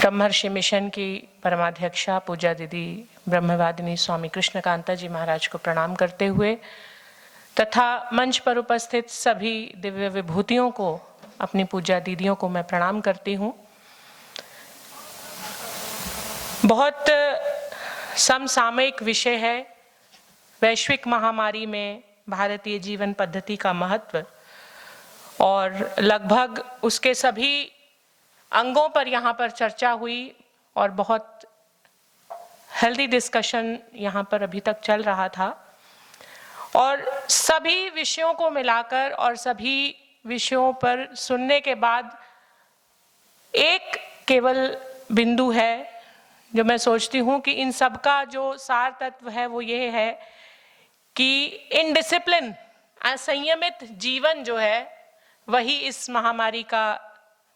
ब्रह्मर्षि mission की परमाध्यक्षा पूज्य दीदी ब्रह्मवादिनी स्वामी कृष्णकांता जी महाराज को प्रणाम करते हुए तथा मंच पर उपस्थित सभी दिव्य विभूतियों को, अपनी पूज्य दीदियों को मैं प्रणाम करती हूँ। बहुत समसामयिक विषय है वैश्विक महामारी में भारतीय जीवन पद्धति का महत्व, और लगभग उसके सभी अंगों पर यहाँ पर चर्चा हुई और बहुत हेल्दी डिस्कशन यहाँ पर अभी तक चल रहा था। और सभी विषयों को मिलाकर और सभी विषयों पर सुनने के बाद एक केवल बिंदु है जो मैं सोचती हूँ कि इन सब का जो सार तत्व है वो ये है कि इनडिसिप्लिन, असंयमित जीवन जो है वही इस महामारी का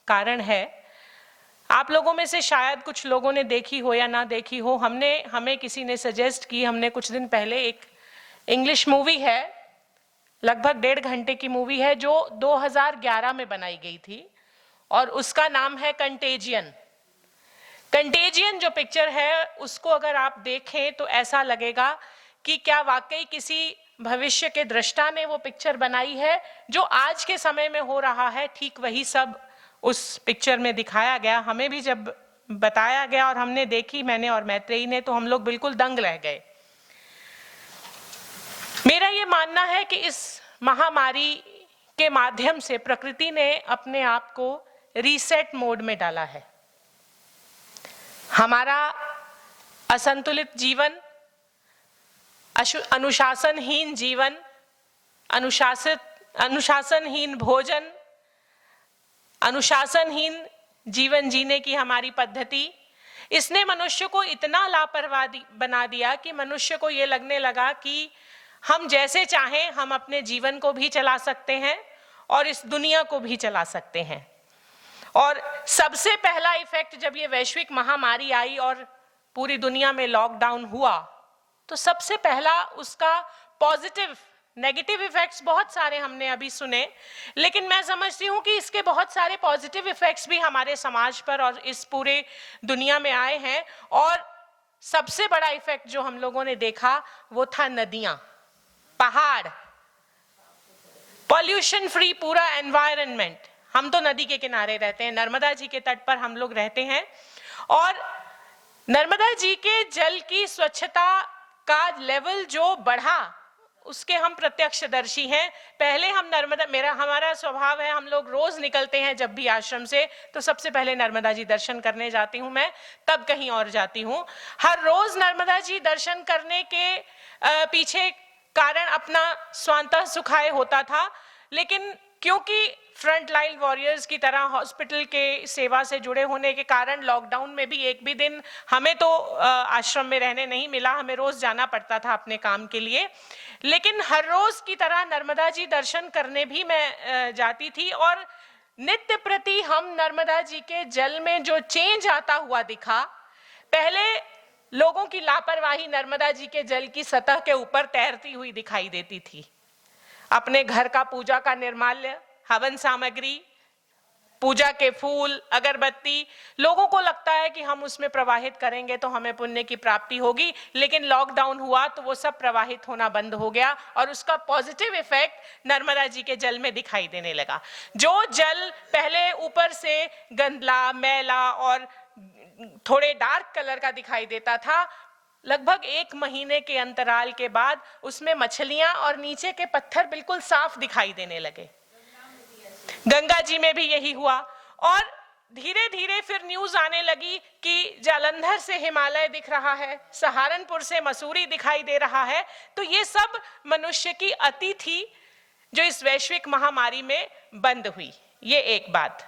कारण है। आप लोगों में से शायद कुछ लोगों ने देखी हो या ना देखी हो, हमें किसी ने सजेस्ट की, हमने कुछ दिन पहले एक इंग्लिश मूवी है, लगभग 1.5 घंटे की मूवी है जो 2011 में बनाई गई थी और उसका नाम है कंटेजियन। कंटेजियन जो पिक्चर है उसको अगर आप देखें तो ऐसा लगेगा कि क्या वाकई किसी भविष्य के दृष्टा ने वो पिक्चर बनाई है। जो आज के समय में हो रहा है ठीक वही सब उस पिक्चर में दिखाया गया। हमें भी जब बताया गया और हमने देखी, मैंने और मैत्रेयी ने, तो हम लोग बिल्कुल दंग रह गए। मेरा ये मानना है कि इस महामारी के माध्यम से प्रकृति ने अपने आप को रीसेट मोड में डाला है। हमारा असंतुलित जीवन, अनुशासनहीन जीवन, अनुशासनहीन भोजन, अनुशासनहीन जीवन जीने की हमारी पद्धति, इसने मनुष्य को इतना लापरवाह बना दिया कि मनुष्य को ये लगने लगा कि हम जैसे चाहें हम अपने जीवन को भी चला सकते हैं और इस दुनिया को भी चला सकते हैं। और सबसे पहला इफेक्ट जब ये वैश्विक महामारी आई और पूरी दुनिया में लॉकडाउन हुआ तो सबसे पहला उसका पॉजिटिव, नेगेटिव इफेक्ट्स बहुत सारे हमने अभी सुने, लेकिन मैं समझती हूँ कि इसके बहुत सारे पॉजिटिव इफेक्ट्स भी हमारे समाज पर और इस पूरे दुनिया में आए हैं। और सबसे बड़ा इफेक्ट जो हम लोगों ने देखा वो था नदियां, पहाड़, पॉल्यूशन फ्री पूरा एनवायरनमेंट। हम तो नदी के किनारे रहते हैं, नर्मदा जी के तट पर हम लोग रहते हैं और नर्मदा जी के जल की स्वच्छता का लेवल जो बढ़ा उसके हम प्रत्यक्षदर्शी हैं। पहले हम हमारा स्वभाव है, हम लोग रोज निकलते हैं जब भी आश्रम से, तो सबसे पहले नर्मदा जी दर्शन करने जाती हूँ मैं, तब कहीं और जाती हूँ। हर रोज नर्मदा जी दर्शन करने के पीछे कारण अपना स्वांतः सुखाय होता था, लेकिन क्योंकि फ्रंट लाइन वॉरियर्स की तरह हॉस्पिटल के सेवा से जुड़े होने के कारण लॉकडाउन में भी एक भी दिन हमें तो आश्रम में रहने नहीं मिला, हमें रोज जाना पड़ता था अपने काम के लिए। लेकिन हर रोज की तरह नर्मदा जी दर्शन करने भी मैं जाती थी और नित्य प्रति हम नर्मदा जी के जल में जो चेंज आता हुआ दिखा, पहले लोगों की लापरवाही नर्मदा जी के जल की सतह के ऊपर तैरती हुई दिखाई देती थी। अपने घर का पूजा का निर्माल्य, हवन सामग्री, पूजा के फूल, अगरबत्ती, लोगों को लगता है कि हम उसमें प्रवाहित करेंगे तो हमें पुण्य की प्राप्ति होगी, लेकिन लॉकडाउन हुआ तो वो सब प्रवाहित होना बंद हो गया और उसका पॉजिटिव इफेक्ट नर्मदा जी के जल में दिखाई देने लगा। जो जल पहले ऊपर से गंदला, मैला और थोड़े डार्क कलर का दिखाई देता था, लगभग 1 महीने के अंतराल के बाद उसमें मछलियां और नीचे के पत्थर बिल्कुल साफ दिखाई देने लगे। गंगा जी में भी यही हुआ और धीरे धीरे फिर न्यूज आने लगी कि जालंधर से हिमालय दिख रहा है, सहारनपुर से मसूरी दिखाई दे रहा है। तो ये सब मनुष्य की अति थी जो इस वैश्विक महामारी में बंद हुई। ये एक बात।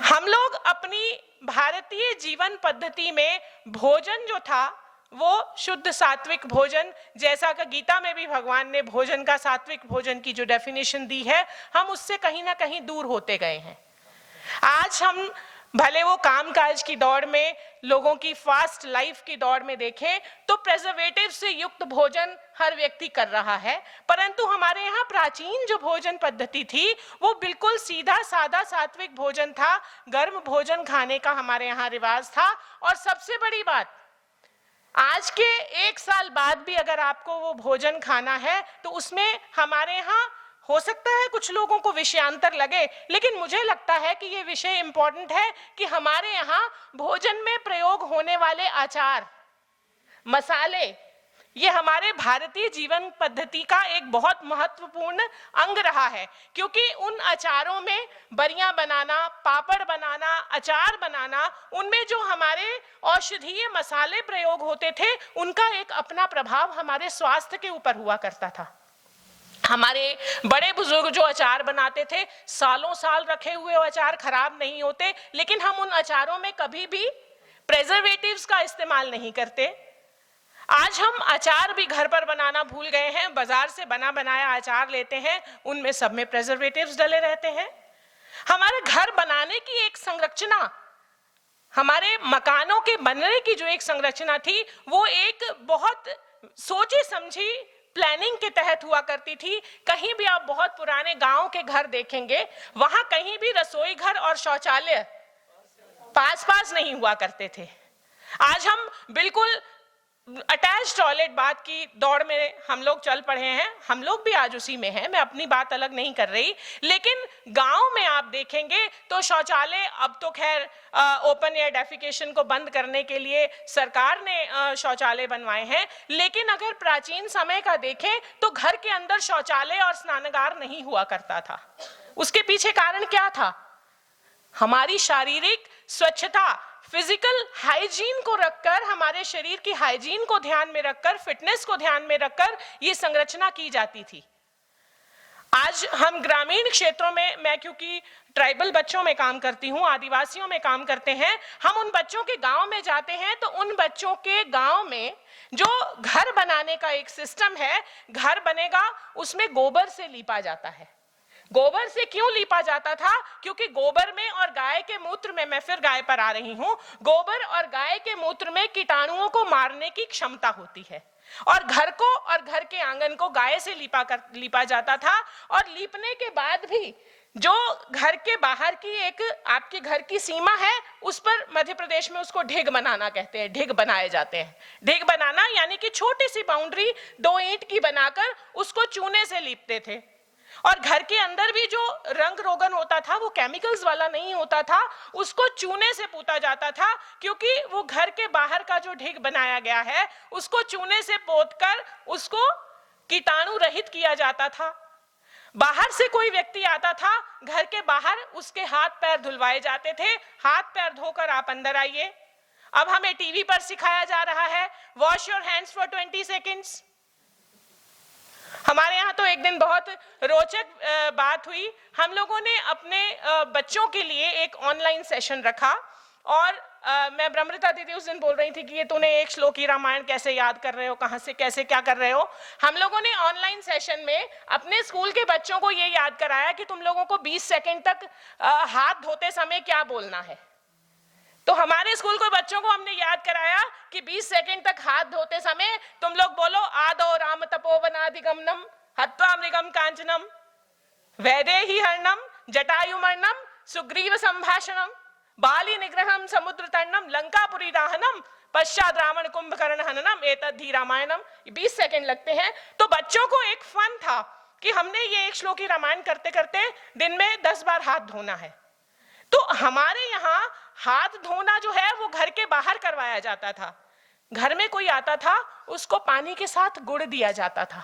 हम लोग अपनी भारतीय जीवन पद्धति में भोजन जो था वो शुद्ध सात्विक भोजन, जैसा कि गीता में भी भगवान ने भोजन का, सात्विक भोजन की जो डेफिनेशन दी है, हम उससे कहीं ना कहीं दूर होते गए हैं। आज हम भले वो कामकाज की दौड़ में, लोगों की फास्ट लाइफ की दौड़ में देखें तो प्रेजर्वेटिव से युक्त भोजन हर व्यक्ति कर रहा है, परंतु हमारे यहाँ प्राचीन जो भोजन पद्धति थी वो बिल्कुल सीधा सादा सात्विक भोजन था, गर्म भोजन खाने का हमारे यहाँ रिवाज था। और सबसे बड़ी बात, आज के 1 साल बाद भी अगर आपको वो भोजन खाना है तो उसमें हमारे यहाँ हो सकता है कुछ लोगों को विषयांतर लगे, लेकिन मुझे लगता है कि ये विषय इंपॉर्टेंट है कि हमारे यहाँ भोजन में प्रयोग होने वाले अचार, मसाले, ये हमारे भारतीय जीवन पद्धति का एक बहुत महत्वपूर्ण अंग रहा है, क्योंकि उन अचारों में बरियां बनाना, पापड़ बनाना, अचार बनाना, उनमें जो हमारे औषधीय मसाले प्रयोग होते थे उनका एक अपना प्रभाव हमारे स्वास्थ्य के ऊपर हुआ करता था। हमारे बड़े बुजुर्ग जो अचार बनाते थे, सालों साल रखे हुए अचार खराब नहीं होते, लेकिन हम उन अचारों में कभी भी प्रेजर्वेटिव्स का इस्तेमाल नहीं करते। आज हम अचार भी घर पर बनाना भूल गए हैं, बाजार से बना बनाया अचार लेते हैं, उनमें सब में प्रेजर्वेटिव्स डले रहते हैं। हमारे घर बनाने की एक संरचना, हमारे मकानों के बनने की जो एक संरचना थी वो एक बहुत सोची समझी प्लानिंग के तहत हुआ करती थी। कहीं भी आप बहुत पुराने गांव के घर देखेंगे, वहां कहीं भी रसोई घर और शौचालय पास पास नहीं हुआ करते थे। आज हम बिल्कुल अटैच टॉयलेट बात की दौड़ में हम लोग चल पड़े हैं, हम लोग भी आज उसी में हैं, मैं अपनी बात अलग नहीं कर रही, लेकिन गांव में आप देखेंगे तो शौचालय अब तो खैर ओपन एयर डेफिकेशन को बंद करने के लिए सरकार ने शौचालय बनवाए हैं, लेकिन अगर प्राचीन समय का देखें तो घर के अंदर शौचालय और स्नानागार नहीं हुआ करता था। उसके पीछे कारण क्या था? हमारी शारीरिक स्वच्छता, फिजिकल हाइजीन को रखकर, हमारे शरीर की हाइजीन को ध्यान में रखकर, फिटनेस को ध्यान में रखकर ये संरचना की जाती थी। आज हम ग्रामीण क्षेत्रों में, मैं क्योंकि ट्राइबल बच्चों में काम करती हूँ, आदिवासियों में काम करते हैं, हम उन बच्चों के गांव में जाते हैं तो उन बच्चों के गांव में जो घर बनाने का एक सिस्टम है, घर बनेगा उसमें गोबर से लीपा जाता है। गोबर से क्यों लीपा जाता था? क्योंकि गोबर में और गाय के मूत्र में, मैं फिर गाय पर आ रही हूं, गोबर और गाय के मूत्र में कीटाणुओं को मारने की क्षमता होती है, और घर को और घर के आंगन को गाय से लीपा जाता था। और लीपने के बाद भी जो घर के बाहर की एक आपके घर की सीमा है, उस पर मध्य प्रदेश में उसको ढिग बनाना कहते हैं, ढिग बनाए जाते हैं। ढिग बनाना यानी कि छोटी सी बाउंड्री 2 ईंट की बनाकर उसको चूने से लीपते थे। और घर के अंदर भी जो रंग रोगन होता था वो केमिकल्स वाला नहीं होता था, उसको चूने से पोता जाता था, क्योंकि वो घर के बाहर का जो ढिग बनाया गया है उसको चूने से पोतकर उसको कीटाणु रहित किया जाता था। बाहर से कोई व्यक्ति आता था, घर के बाहर उसके हाथ पैर धुलवाए जाते थे, हाथ पैर धोकर आप अंदर आइए। अब हमें टीवी पर सिखाया जा रहा है wash your hands for 20 seconds. हमारे यहाँ तो एक दिन बहुत रोचक बात हुई, हम लोगों ने अपने बच्चों के लिए एक ऑनलाइन सेशन रखा, और मैं ब्रह्मृता दीदी उस दिन बोल रही थी कि ये तूने एक श्लोकी रामायण कैसे याद कर रहे हो, कहाँ से कैसे क्या कर रहे हो। हम लोगों ने ऑनलाइन सेशन में अपने स्कूल के बच्चों को ये याद कराया कि तुम लोगों को 20 सेकेंड तक हाथ धोते समय क्या बोलना है। तो हमारे स्कूल के बच्चों को हमने याद कराया कि 20 सेकंड तक हाथ धोते समय तुम लोग बोलो आदो राम तपोवनाधिगमनम हत्वा मृगम कांचनम वैदेही हरणम जटायुमर्णम सुग्रीव संभाषणम बाली निग्रहम समुद्र तरणम लंकापुरी दाहनम पश्चात रावण कुंभकर्ण हननम एतद्धि रामायणम। 20 सेकंड लगते हैं। तो बच्चों को एक फन था कि हमने ये एक श्लोकी रामायण करते करते दिन में 10 बार हाथ धोना है। तो हमारे यहाँ हाथ धोना जो है वो घर के बाहर करवाया जाता था। घर में कोई आता था उसको पानी के साथ गुड़ दिया जाता था,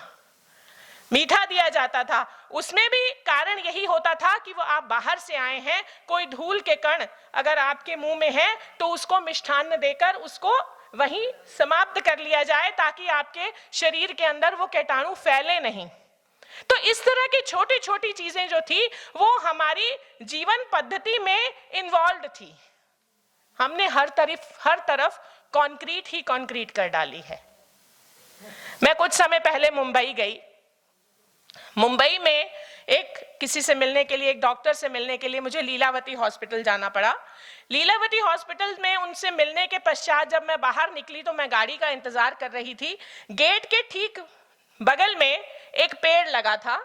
मीठा दिया जाता था। उसमें भी कारण यही होता था कि वो आप बाहर से आए हैं, कोई धूल के कण अगर आपके मुंह में है तो उसको मिष्ठान्न देकर उसको वहीं समाप्त कर लिया जाए, ताकि आपके शरीर के अंदर वो कीटाणु फैले नहीं। तो इस तरह की छोटी छोटी चीजें जो थी वो हमारी जीवन पद्धति में इन्वॉल्व थी। हमने हर तरफ कंक्रीट ही कंक्रीट कर डाली है। मैं कुछ समय पहले मुंबई गई। मुंबई में एक किसी से मिलने के लिए, एक डॉक्टर से मिलने के लिए मुझे लीलावती हॉस्पिटल जाना पड़ा। लीलावती हॉस्पिटल में उनसे मिलने के पश्चात जब मैं बाहर निकली तो मैं गाड़ी का इंतजार कर रही थी। गेट के ठीक बगल में एक पेड़ लगा था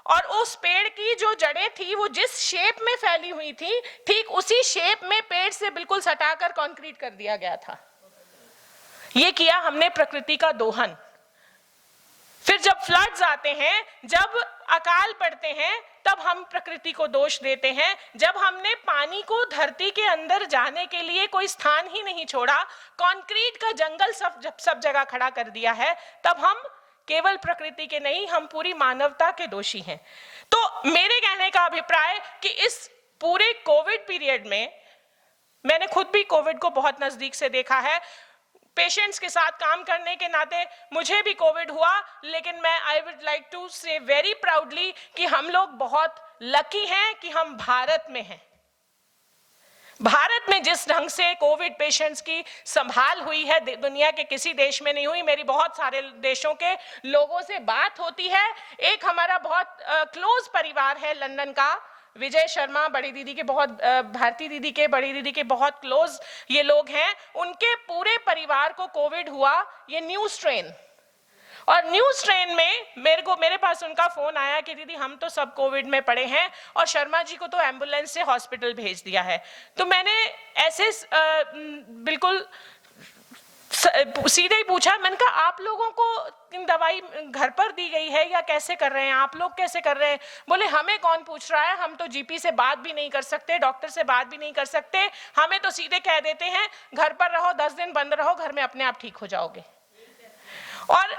और उस पेड़ की जो जड़ें थी वो जिस शेप में फैली हुई थी, ठीक उसी शेप में पेड़ से बिल्कुल सटाकर कंक्रीट कर दिया गया था। ये किया हमने प्रकृति का दोहन। फिर जब फ्लड्स आते हैं, जब अकाल पड़ते हैं, तब हम प्रकृति को दोष देते हैं। जब हमने पानी को धरती के अंदर जाने के लिए कोई स्थान ही नहीं छोड़ा, कंक्रीट का जंगल सब जगह खड़ा कर दिया है, तब हम केवल प्रकृति के नहीं, हम पूरी मानवता के दोषी हैं। तो मेरे कहने का अभिप्राय कि इस पूरे कोविड पीरियड में, मैंने खुद भी कोविड को बहुत नजदीक से देखा है, पेशेंट्स के साथ काम करने के नाते मुझे भी कोविड हुआ, लेकिन मैं आई वुड लाइक टू से वेरी प्राउडली कि हम लोग बहुत लकी हैं कि हम भारत में हैं। भारत में जिस ढंग से कोविड पेशेंट्स की संभाल हुई है, दुनिया के किसी देश में नहीं हुई। मेरी बहुत सारे देशों के लोगों से बात होती है। एक हमारा बहुत क्लोज परिवार है लंदन का, विजय शर्मा, बड़ी दीदी के बहुत, भारती दीदी के बड़ी दीदी के बहुत क्लोज ये लोग हैं। उनके पूरे परिवार को कोविड हुआ, ये न्यू स्ट्रेन। और न्यू स्ट्रेन में मेरे पास उनका फोन आया कि दीदी हम तो सब कोविड में पड़े हैं और शर्मा जी को तो एम्बुलेंस से हॉस्पिटल भेज दिया है। तो मैंने ऐसे बिल्कुल सीधे ही पूछा, मैंने कहा आप लोगों को दवाई घर पर दी गई है या कैसे कर रहे हैं, आप लोग कैसे कर रहे हैं? बोले हमें कौन पूछ रहा है, हम तो जीपी से बात भी नहीं कर सकते, डॉक्टर से बात भी नहीं कर सकते, हमें तो सीधे कह देते हैं घर पर रहो, 10 दिन बंद रहो, घर में अपने आप ठीक हो जाओगे। और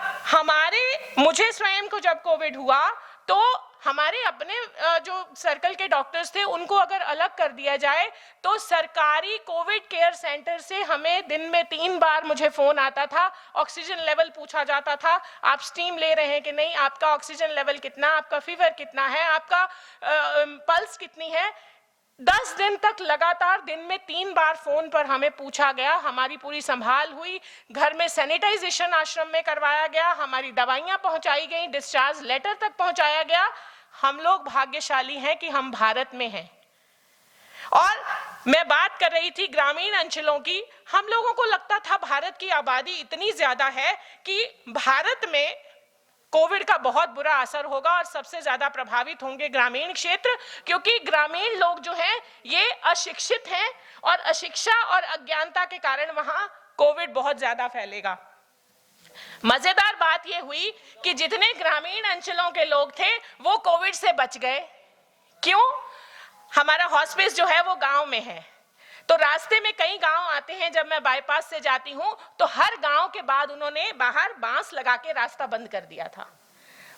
मुझे स्वयं को जब कोविड हुआ तो हमारे अपने जो सर्कल के डॉक्टर्स थे उनको अगर अलग कर दिया जाए तो सरकारी कोविड केयर सेंटर से हमें दिन में 3 बार मुझे फोन आता था, ऑक्सीजन लेवल पूछा जाता था, आप स्टीम ले रहे हैं कि नहीं, आपका ऑक्सीजन लेवल कितना, आपका फीवर कितना है, आपका पल्स कितनी है। 10 दिन तक लगातार दिन में 3 बार फोन पर हमें पूछा गया, हमारी पूरी संभाल हुई, घर में सैनिटाइजेशन आश्रम में करवाया गया, हमारी दवाइयां पहुंचाई गई, डिस्चार्ज लेटर तक पहुंचाया गया। हम लोग भाग्यशाली हैं कि हम भारत में हैं। और मैं बात कर रही थी ग्रामीण अंचलों की। हम लोगों को लगता था भारत की आबादी इतनी ज्यादा है कि भारत में कोविड का बहुत बुरा असर होगा और सबसे ज्यादा प्रभावित होंगे ग्रामीण क्षेत्र, क्योंकि ग्रामीण लोग जो हैं ये अशिक्षित हैं और अशिक्षा और अज्ञानता के कारण वहां कोविड बहुत ज्यादा फैलेगा। मजेदार बात यह हुई कि जितने ग्रामीण अंचलों के लोग थे वो कोविड से बच गए। क्यों? हमारा हॉस्पिस जो है वो गांव में है, तो रास्ते में कई गांव आते हैं। जब मैं बाईपास से जाती हूं तो हर गांव के बाद उन्होंने बाहर बांस लगा के रास्ता बंद कर दिया था।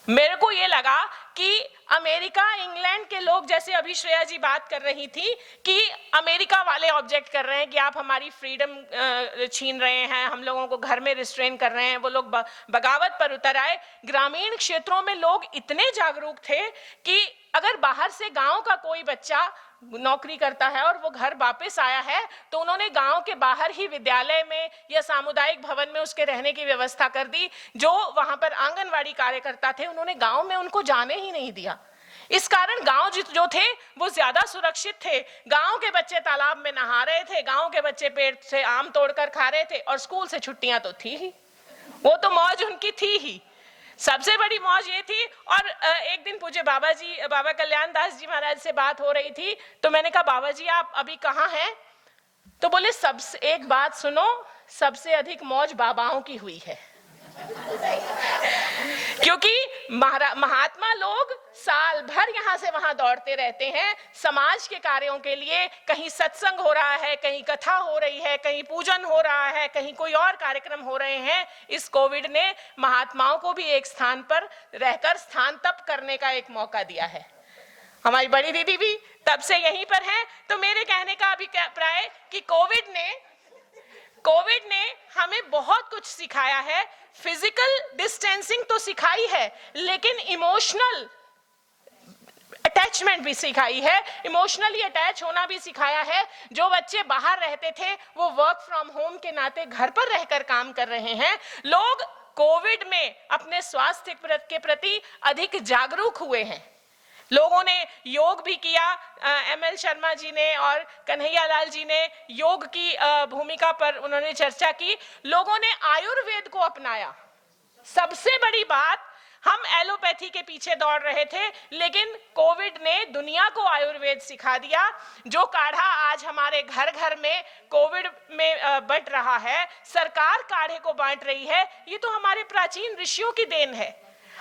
मेरे को ये लगा कि अमेरिका, इंग्लैंड के लोग, जैसे अभी श्रेया जी बात कर रही थी कि अमेरिका वाले ऑब्जेक्ट कर रहे हैं कि आप हमारी फ्रीडम छीन रहे हैं, हम लोगों को घर में रिस्ट्रेन कर रहे हैं, वो लोग बगावत पर उतर आए। ग्रामीण क्षेत्रों में लोग इतने जागरूक थे कि अगर बाहर से गांव का कोई बच्चा नौकरी करता है और वो घर वापस आया है तो उन्होंने गांव के बाहर ही विद्यालय में या सामुदायिक भवन में उसके रहने की व्यवस्था कर दी। जो वहां पर आंगनवाड़ी कार्यकर्ता थे उन्होंने गांव में उनको जाने ही नहीं दिया। इस कारण गांव जो थे वो ज्यादा सुरक्षित थे। गांव के बच्चे तालाब में नहा रहे थे, गांव के बच्चे पेड़ से आम तोड़कर खा रहे थे और स्कूल से छुट्टियां तो थी ही, वो तो मौज उनकी थी ही। सबसे बड़ी मौज ये थी। और एक दिन पूज्य बाबा कल्याण दास जी महाराज से बात हो रही थी तो मैंने कहा बाबा जी आप अभी कहाँ हैं? तो बोले सबसे एक बात सुनो, सबसे अधिक मौज बाबाओं की हुई है। क्योंकि महात्मा लोग साल भर यहां से वहां दौड़ते रहते हैं समाज के कार्यों के लिए। कहीं सत्संग हो रहा है, कहीं कथा हो रही है, कहीं पूजन हो रहा है, कहीं कोई और कार्यक्रम हो रहे हैं। इस कोविड ने महात्माओं को भी एक स्थान पर रहकर स्थान तप करने का एक मौका दिया है। हमारी बड़ी दीदी भी तब से यहीं पर है। तो मेरे कहने का अभिप्राय कि कोविड ने हमें बहुत कुछ सिखाया है। फिजिकल डिस्टेंसिंग तो सिखाई है, लेकिन इमोशनल अटैचमेंट भी सिखाई है, इमोशनली अटैच होना भी सिखाया है। जो बच्चे बाहर रहते थे वो वर्क फ्रॉम होम के नाते घर पर रहकर काम कर रहे हैं। लोग कोविड में अपने स्वास्थ्य के प्रति अधिक जागरूक हुए हैं। लोगों ने योग भी किया, ML शर्मा जी ने और कन्हैया लाल जी ने योग की भूमिका पर उन्होंने चर्चा की। लोगों ने आयुर्वेद को अपनाया। सबसे बड़ी बात, हम एलोपैथी के पीछे दौड़ रहे थे, लेकिन कोविड ने दुनिया को आयुर्वेद सिखा दिया। जो काढ़ा आज हमारे घर घर में कोविड में बंट रहा है, सरकार काढ़े को बांट रही है, ये तो हमारे प्राचीन ऋषियों की देन है।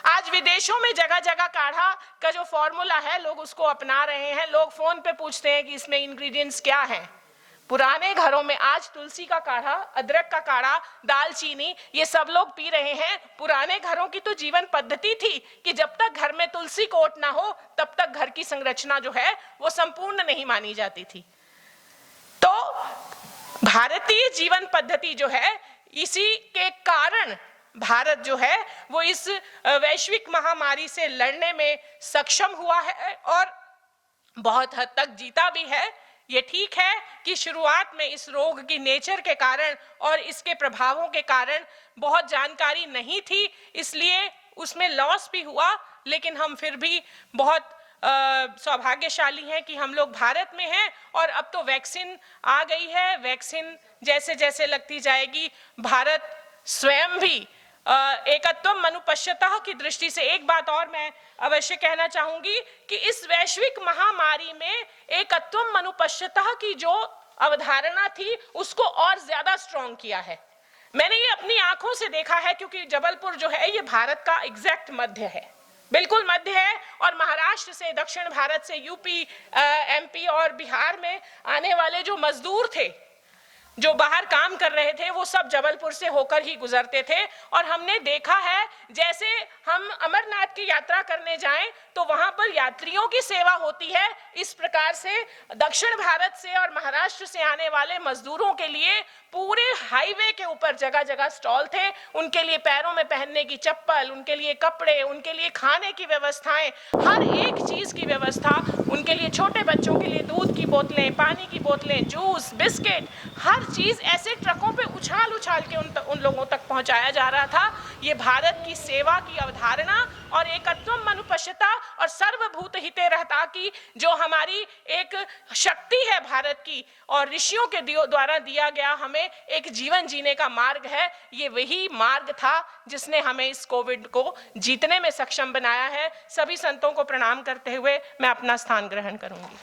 आज विदेशों में जगह जगह काढ़ा का जो फॉर्मूला है, लोग उसको अपना रहे हैं। लोग फोन पे पूछते हैं कि इसमें इंग्रेडिएंट्स क्या हैं। पुराने घरों में आज तुलसी का काढ़ा, अदरक का काढ़ा, दालचीनी, ये सब लोग पी रहे हैं। पुराने घरों की तो जीवन पद्धति थी कि जब तक घर में तुलसी कोट ना हो तब तक घर की संरचना जो है वो संपूर्ण नहीं मानी जाती थी। तो भारतीय जीवन पद्धति जो है, इसी के कारण भारत जो है वो इस वैश्विक महामारी से लड़ने में सक्षम हुआ है और बहुत हद तक जीता भी है। ये ठीक है कि शुरुआत में इस रोग की नेचर के कारण और इसके प्रभावों के कारण बहुत जानकारी नहीं थी, इसलिए उसमें लॉस भी हुआ, लेकिन हम फिर भी बहुत सौभाग्यशाली हैं कि हम लोग भारत में हैं और अब तो वैक्सीन आ गई है। वैक्सीन जैसे जैसे लगती जाएगी, भारत स्वयं भी एकत्वम मनुपश्यतः की दृष्टि से एक बात और मैं अवश्य कहना चाहूंगी कि इस वैश्विक महामारी में एकत्वम मनुपश्यतः की जो अवधारणा थी उसको और ज्यादा स्ट्रॉन्ग किया है। मैंने ये अपनी आंखों से देखा है, क्योंकि जबलपुर जो है ये भारत का एग्जैक्ट मध्य है, बिल्कुल मध्य है। और महाराष्ट्र से, दक्षिण भारत से, यूपी, MP और बिहार में आने वाले जो मजदूर थे, जो बाहर काम कर रहे थे, वो सब जबलपुर से होकर ही गुजरते थे। और हमने देखा है, जैसे हम अमरनाथ की यात्रा करने जाएं तो वहां पर यात्रियों की सेवा होती है, इस प्रकार से दक्षिण भारत से और महाराष्ट्र से आने वाले मजदूरों के लिए पूरे हाईवे के ऊपर जगह जगह स्टॉल थे। उनके लिए पैरों में पहनने की चप्पल, उनके लिए कपड़े, उनके लिए खाने की व्यवस्थाएं, हर एक चीज की व्यवस्था, उनके लिए छोटे बच्चों के लिए दूध की बोतलें, पानी की बोतलें, जूस, बिस्किट, हर चीज ऐसे ट्रकों पे उछाल उछाल के उन लोगों तक पहुंचाया जा रहा था। ये भारत की सेवा की अवधारणा और एकत्वम मनुपश्यता और सर्वभूत हिते रहता की जो हमारी एक शक्ति है भारत की, और ऋषियों के द्वारा दिया गया हमें एक जीवन जीने का मार्ग है, ये वही मार्ग था जिसने हमें इस कोविड को जीतने में सक्षम बनाया है। सभी संतों को प्रणाम करते हुए मैं अपना स्थान ग्रहण करूंगी।